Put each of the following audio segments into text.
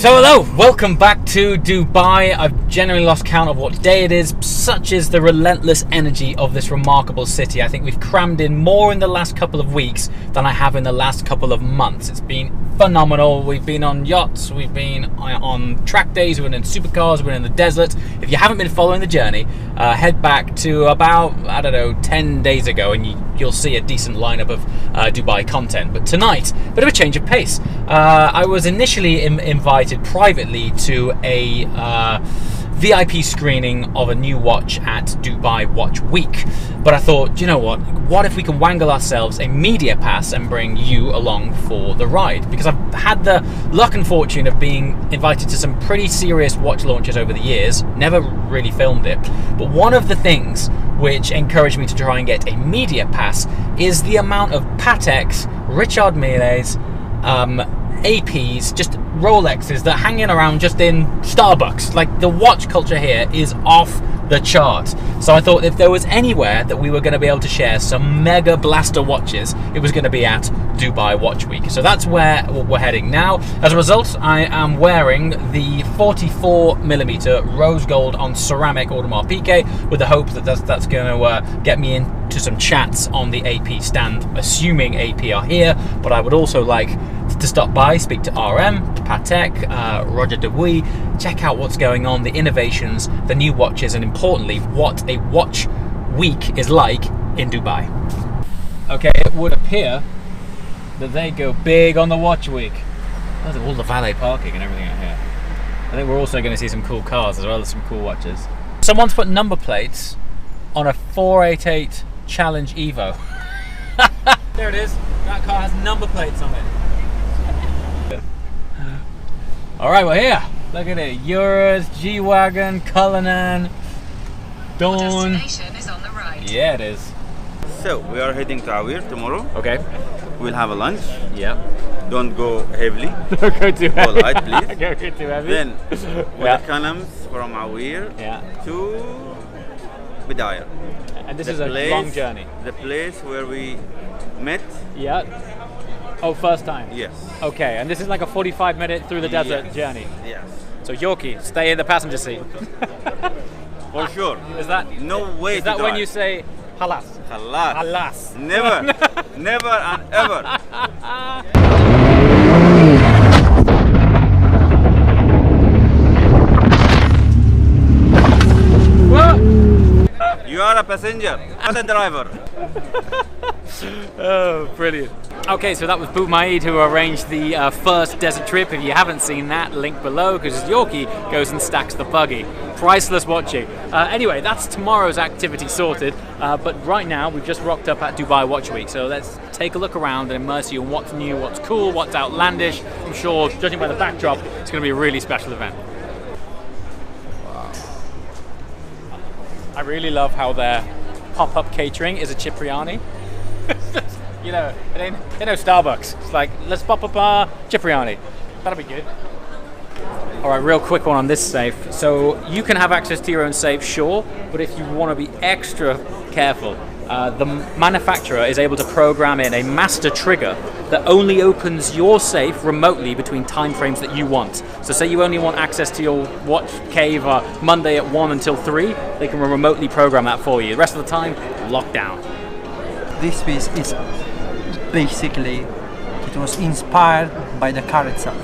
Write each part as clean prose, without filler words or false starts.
So hello, welcome back to Dubai. I've generally lost count of what day it is. Such is the relentless energy of this remarkable city. I think we've crammed in more in the last couple of weeks than I have in the last couple of months. It's been phenomenal. We've been on yachts, we've been on track days, we've been in supercars, we've been in the desert. If you haven't been following the journey, head back to about, 10 days ago and you'll see a decent lineup of Dubai content. But tonight, a bit of a change of pace. I was initially invited privately to a VIP screening of a new watch at Dubai Watch Week, but I thought, you know what if we can wangle ourselves a media pass and bring you along for the ride, because I've had the luck and fortune of being invited to some pretty serious watch launches over the years, never really filmed it, but one of the things which encouraged me to try and get a media pass is the amount of Pateks, Richard Miles, APs, just Rolexes that are hanging around just in Starbucks. Like, the watch culture here is off the chart. So I thought if there was anywhere that we were going to be able to share some mega blaster watches, it was going to be at Dubai Watch Week. So that's where we're heading now. As a result, I am wearing the 44mm rose gold on ceramic Audemars Piguet with the hope that that's going to get me into some chats on the AP stand, assuming AP are here. But I would also like to stop by, speak to RM, to Patek, Roger Dubuis, check out what's going on, the innovations, the new watches, and importantly, what a watch week is like in Dubai. Okay, it would appear that they go big on the watch week. Look at all the valet parking and everything out here. I think we're also going to see some cool cars as well as some cool watches. Someone's put number plates on a 488 Challenge Evo. There it is. That car has number plates on it. Alright, we're here. Look at it. Urus, G-Wagon, Cullinan, Dawn. Destination is on the right. Yeah, it is. So, we are heading to Awir tomorrow. Okay. We'll have a lunch. Yeah. Don't go heavily. Don't go too heavy. Go light, please. Don't go too heavy. Then, we'll columns from Awir to Bidayah. And this is a long journey. The place where we met. Yeah. Oh, first time? Yes. Okay, and this is like a 45-minute through the desert journey. Yes. So Yorkie, stay in the passenger seat. For sure. Is that no way? Is that when you say halas? Halas. Halas. Never, never and ever. You are a passenger, not a driver. Oh, brilliant. Okay, so that was Boumaid who arranged the first desert trip. If you haven't seen that, link below, because Yorkie goes and stacks the buggy. Priceless watching. Anyway, that's tomorrow's activity sorted, but right now we've just rocked up at Dubai Watch Week, so let's take a look around and immerse you in what's new, what's cool, what's outlandish. I'm sure, judging by the backdrop, it's going to be a really special event. Wow. I really love how their pop-up catering is a Cipriani. You know, it ain't no Starbucks. It's like, let's pop up our Cipriani. That'll be good. All right, real quick one on this safe. So you can have access to your own safe, sure, but if you want to be extra careful, the manufacturer is able to program in a master trigger that only opens your safe remotely between time frames that you want. So say you only want access to your watch cave Monday at 1 until 3, they can remotely program that for you. The rest of the time, locked down. This piece is basically, it was inspired by the car itself.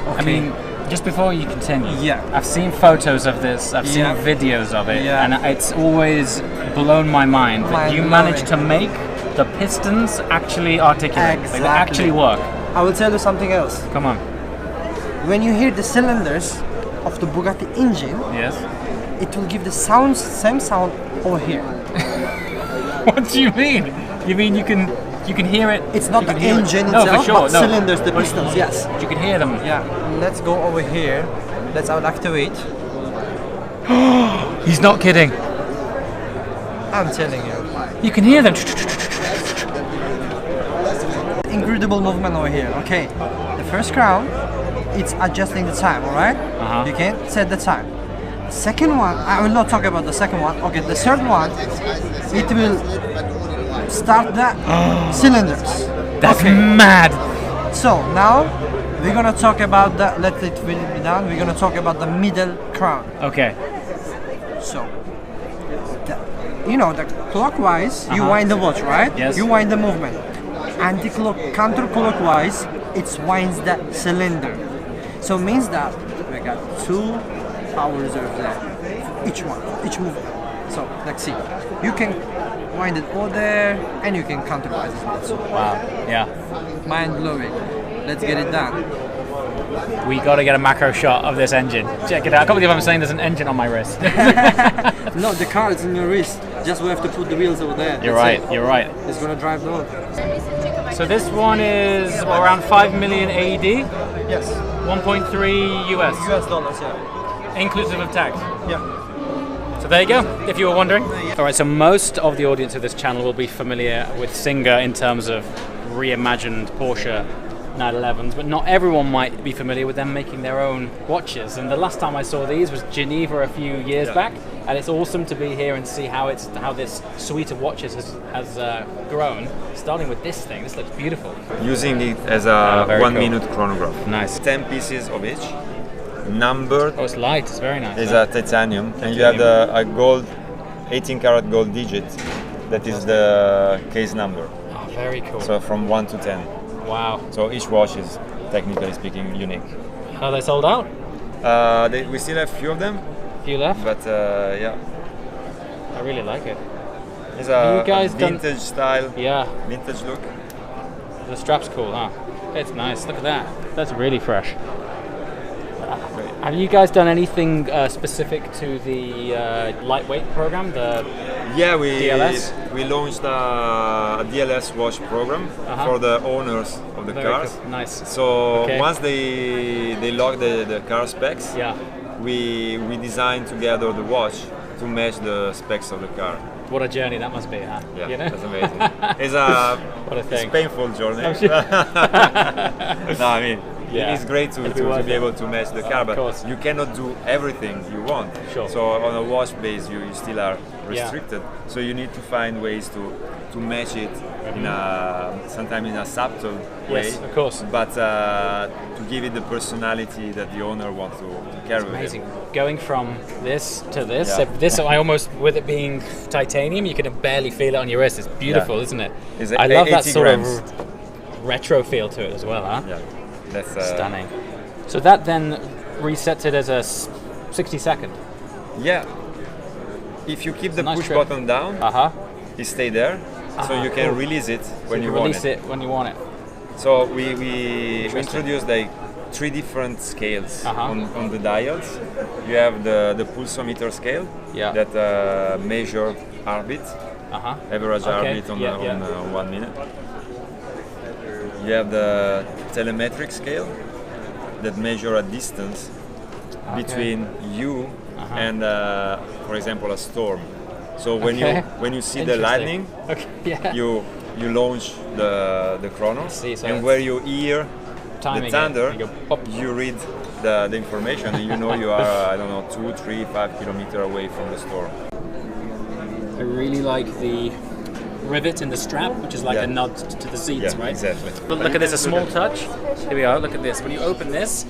Okay. I mean, just before you continue, I've seen photos of this, I've seen videos of it, and it's always blown my mind that you managed to make the pistons actually articulate, exactly. They actually work. I will tell you something else. Come on. When you hear the cylinders of the Bugatti engine, it will give the same sound over here. What do you mean? You mean you can hear it? It's not the engine itself, for sure. but cylinders, the pistons, yes. You can hear them. Yeah, let's go over here. Let's activate. He's not kidding. I'm telling you. You can hear them. Incredible movement over here. Okay, the first crown, it's adjusting the time, alright? You can set the time. Second one, I will not talk about the second one. Okay, the third one, it will start the cylinders. That's mad. So now We're gonna talk about the. Let it be done. We're gonna talk about the middle crown. Okay. So, the clockwise, you wind the watch, right? Yes. You wind the movement. Counterclockwise, it winds the cylinder. So it means that we got 2 power reserves there, each movement. So let's see. You can wind it all there, and you can counterclockwise as well. So, Wow. Yeah. mind blowing. Let's get it done. We got to get a macro shot of this engine. Check it out. I can't believe I'm saying there's an engine on my wrist. No, the car is in your wrist. Just we have to put the wheels over there. You're That's right. it. You're right. It's gonna drive the road. So this one is around 5 million AED, Yes. 1.3 US, US dollars, yeah. inclusive of tax. Yeah. So there you go, if you were wondering. All right, so most of the audience of this channel will be familiar with Singer in terms of reimagined Porsche 911s, but not everyone might be familiar with them making their own watches. And the last time I saw these was Geneva a few years back, and it's awesome to be here and see how this suite of watches has grown. Starting with this thing, this looks beautiful. Using it as a very 1 cool. minute chronograph. Nice. 10 pieces of each. Numbered Oh, it's light. It's very nice. is a titanium, and you have a gold, 18 karat gold digit. That is the case number. Oh, very cool. So from 1 to 10. Wow. So each watch is, technically speaking, unique. Are they sold out? We still have few of them, Few left. but yeah, I really like it. it's You a guys done- vintage style, Yeah. vintage look. The strap's cool, huh? It's nice. Look at that. That's really fresh. Have you guys done anything specific to the lightweight program? The Yeah, DLS? we launched a DLS watch program Uh-huh. for the owners of the very cars. cool. Nice. So Okay. once they lock the car specs, Yeah. we designed together the watch to match the specs of the car. What a journey that must be, huh? Yeah, You know? that's amazing. It's a What a it's thing. painful journey. I'm sure. No, I mean Yeah. it's great to It'll be worth be it. able to match the car, but course. you cannot do everything you want. Sure. So on a watch base, you still are restricted. So you need to find ways to match it in sometimes in a subtle way. Yes, of course. But to give it the personality that the owner wants to carry with Amazing. him. Going from this to this. Yeah. This I almost, with it being titanium, you can barely feel it on your wrist. It's beautiful, Yeah. isn't it? It's I love that 80 sort grams. of retro feel to it as well, huh? Yeah, that's Stunning. So that then resets it as a 60-second. Yeah. If you keep the nice push trip. button down, Uh-huh. it stay there, so you can cool. release it So when you you can want release it. it when you want it. So we Interesting. introduced like 3 different scales Uh-huh. on the dials. You have the pulsometer scale Yeah. that measure heartbeat, Uh-huh. average Okay, heartbeat on, yeah, on 1 minute. You have the telemetric scale that measure a distance between you and, for example, a storm. So when Okay. you see the Interesting. lightning, Okay. Yeah. you launch the chrono, see, so and it's where you hear timing the it, thunder, you go pop. you read the information, and you know you are I don't know 2, 3, 5 kilometers away from the storm. I really like the rivet in the strap, which is like Yeah. a nod to the seats, Yeah, right? exactly. But look at this, a small touch. Here we are, look at this. When you open this,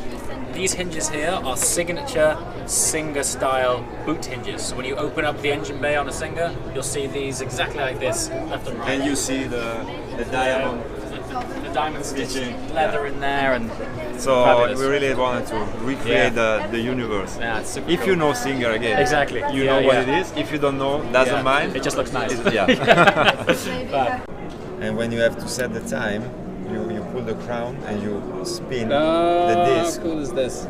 these hinges here are signature Singer style boot hinges. So when you open up the engine bay on a Singer, you'll see these exactly like this, left and right. And you see the diamond. The diamond stitched Stitching, leather in there, and So Fabulous. we really wanted to recreate Yeah. the universe. yeah, it's super If cool. you know Singer again, Exactly. you Yeah, know what yeah. it is. If you don't know, doesn't Yeah. mind. It just looks nice. Yeah. Fab. And when you have to set the time, you pull the crown and you spin the How disc cool is this?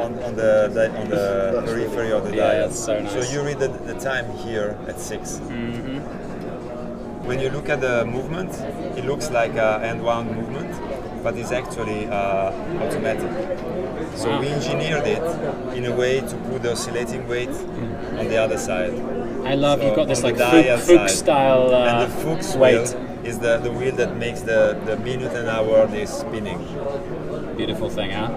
on the periphery of the Yeah, dial. it's so nice. So you read the time here at 6. When you look at the movement, it looks like a hand-wound movement, but it's actually automatic. So Wow. we engineered it in a way to put the oscillating weight on the other side. I love So you've got this on like the dial Fuchs side. style And the Fuchs weight. wheel is the wheel that makes the minute and hour is spinning. Beautiful thing, huh?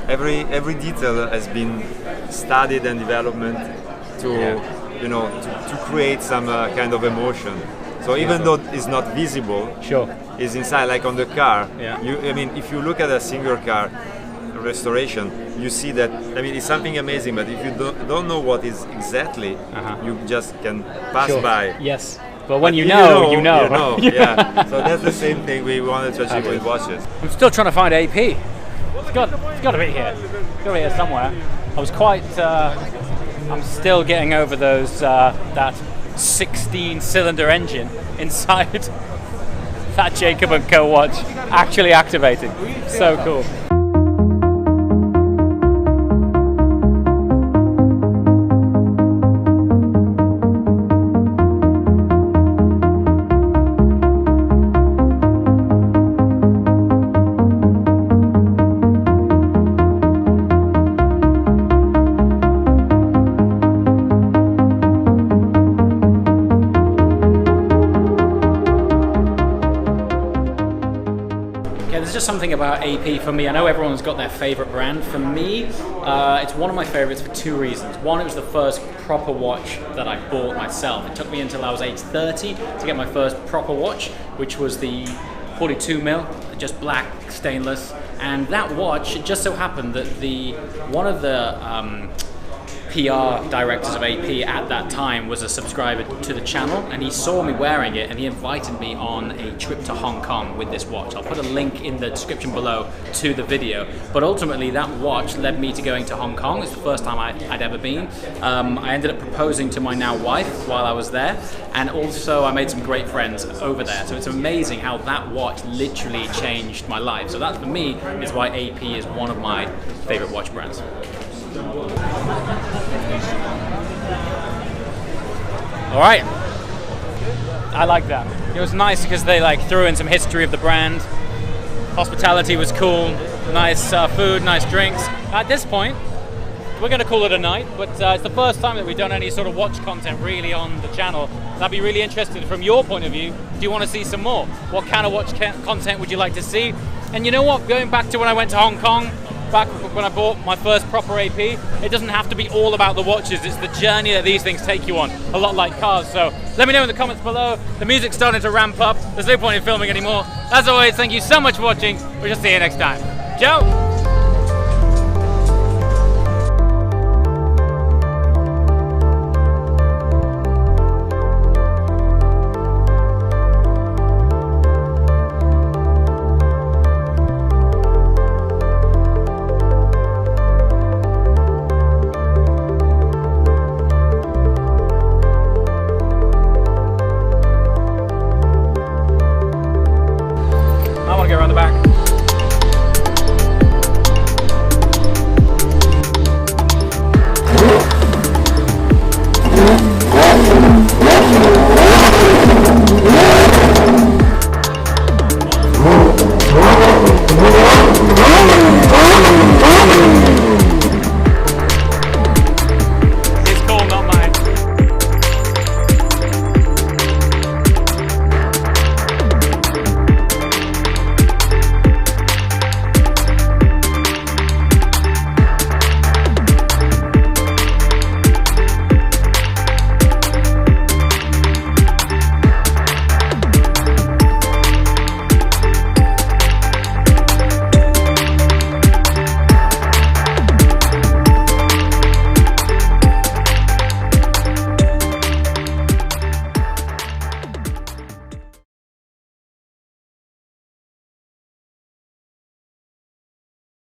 Every detail has been studied and developed to Yeah. to create some kind of emotion. So even though it's not visible, Sure. it's inside. Like on the car, Yeah. I mean, if you look at a single car restoration, you see that. I mean, it's something amazing. But if you don't know what is exactly, you just can pass Sure. by. Yes. But when But you know. You know. Yeah. So that's the same thing we wanted to achieve with watches. I'm still trying to find AP. It's got to be here. It's got to be here somewhere. I was quite. I'm still getting over those that 16-cylinder engine inside that Jacob & Co watch actually activating. So cool. There's just something about AP for me. I know everyone's got their favorite brand. For me, it's one of my favorites for two reasons. One, it was the first proper watch that I bought myself. It took me until I was age 30 to get my first proper watch, which was the 42 mil, just black stainless. And that watch, it just so happened that one of the PR directors of AP at that time was a subscriber to the channel, and he saw me wearing it and he invited me on a trip to Hong Kong with this watch. I'll put a link in the description below to the video, but ultimately that watch led me to going to Hong Kong. It's the first time I'd ever been. I ended up proposing to my now wife while I was there, and also I made some great friends over there. So it's amazing how that watch literally changed my life. So that for me is why AP is one of my favorite watch brands. All right, I like that. It was nice because they threw in some history of the brand. Hospitality was cool. Nice food, nice drinks. At this point, we're going to call it a night, but it's the first time that we've done any sort of watch content really on the channel. I'd be really interested from your point of view. Do you want to see some more? What kind of watch content would you like to see? And you know what? Going back to when I went to Hong Kong, back when I bought my first proper AP, it doesn't have to be all about the watches. It's the journey that these things take you on, a lot like cars. So let me know in the comments below. The music's starting to ramp up. There's no point in filming anymore. As always, thank you so much for watching. We'll just see you next time. Ciao!